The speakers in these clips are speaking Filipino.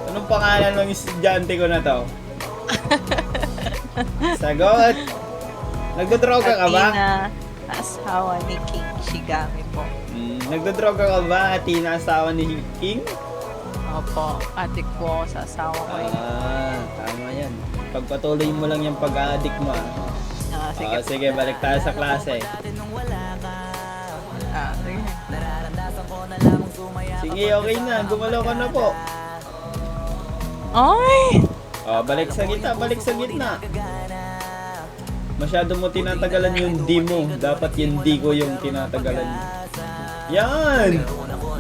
Anong pangalan ng estudyante ko na to? Sagot! Nagdodroga ka ba? Athena, asawa ni King Shigami po. Nagdodroga ka ba, Athena, asawa ni King? Opo, adik po ako sa asawa ko eh. Tama yan. Pagpatuloy mo lang yung pag-addict mo. Sige. Sige, balik tayo sa klase. Sige. Sige, okay na. Gumalaw ka na po. Ay! Balik sa gitna, balik sa gitna. Masyado mo tinatagalan yung D mo. Dapat yung D ko yung tinatagalan. Yan!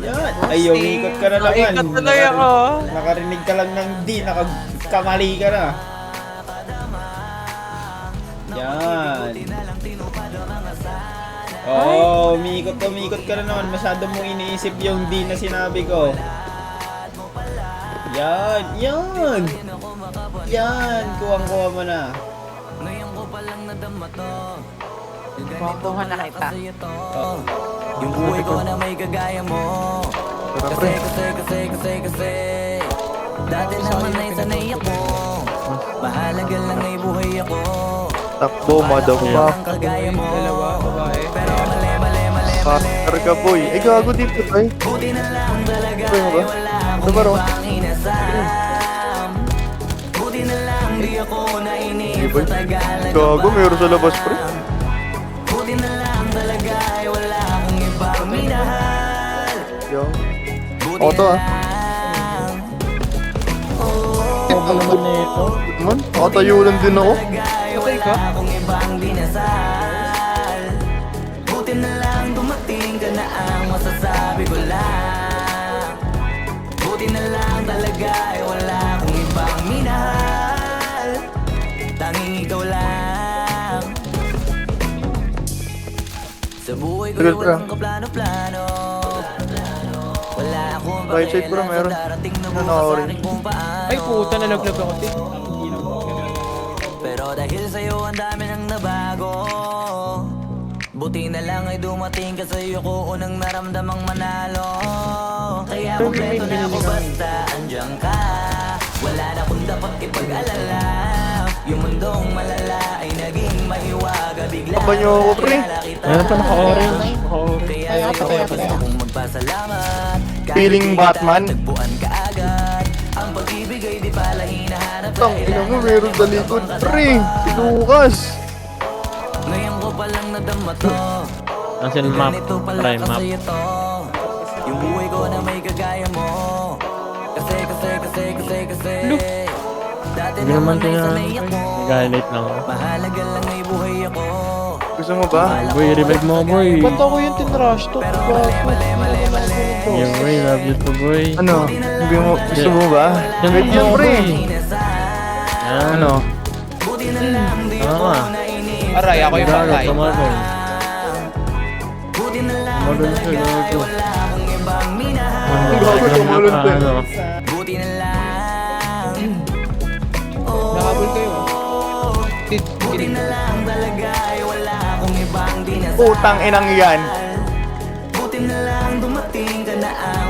Yan! Ay, umikot ka na naman. Ikot tuloy ako. Nakarinig ka lang ng D, nakakamali ka na. Yan. Umikot ka na naman. Masyado mong iniisip yung D na sinabi ko. Yan, yan. Yan, kuwang-kuha mo na. Kuha na kita. Yung buhay ko na may kagaya mo. Kasi dati naman ay sanay ako. Mahalaga lang ay buhay ako. Takbo, motherfuck. Kagaya mo. Pero mali. Karga boy. Eh, gago dito tayo. Buti na lang talaga Ano ba? wala Ano ba ro? akong inasam. Buti na lang di ako nainis sa tagal. Gago, mayroon sa labas, pre. Buti na lang talaga wala akong ibang minahal. Yo. Buti Ako to, na ah. lang. Ano naman na ito? Man, nakatayo lang din ako. Okay ka? Akong ibang dinasal. Buti na lang dumating ka na ang masasabi ko lang. Buti na lang talaga wala akong ibang minahal. Tanging ikaw lang. Sa buhay ko Tagal, bro. walang kaplano-plano. Wala akong Right side, bro, meron. darating na Ano, bukas sa orange? akin kung paano. Ay puta, nalaglag ako. Pero dahil sa'yo ang dami nang nabago. Buti na lang ay dumating ka sa'yo ko unang naramdamang manalo. Kaya kompleto na ako basta andyan ka. Wala na kung dapat ipag-alala. Yung mundong malala ay naging mahiwaga bigla. Tapa niyo ako, pre. Ayan pa, naka-orange. Kaya sa'yo gusto kong magpasalamat. Feeling Batman. Tagpuan ka agad. Ang pag-ibig ay di pala hinahanap. Tang, ina mo, meron sa likod, pre. Si Lucas. Ngayon ko palang nadama to. Nasin map, Ganito pala try map. kasi ito. Yung buhay ko na may kagaya mo. Kasi dati Hindi naman naman ay sanay kaya ako. nag-highlight lang ako. Mahalaga lang ay buhay ako. Gusto mo ba? Boy, revive mo boy. Ba't ako yung tinrush to? Pero mali. Yeah boy, love you to boy. Ano? Gusto mo ba? Yan Wait yan, mo pre. boy. Yan. Ano? Buti na lang di Tama ako nga. nainis. Aray, ako yung Gago, patay. tumalon. Buti na lang Tumalon siya, talaga gago. wala akong ibang minahal. Gago, tumalon din. Ano? Buti na lang. Nakabol kayo. Buti na lang talaga wala akong ibang dinasal. Putang inang yan. Buti na lang dumating ka na ang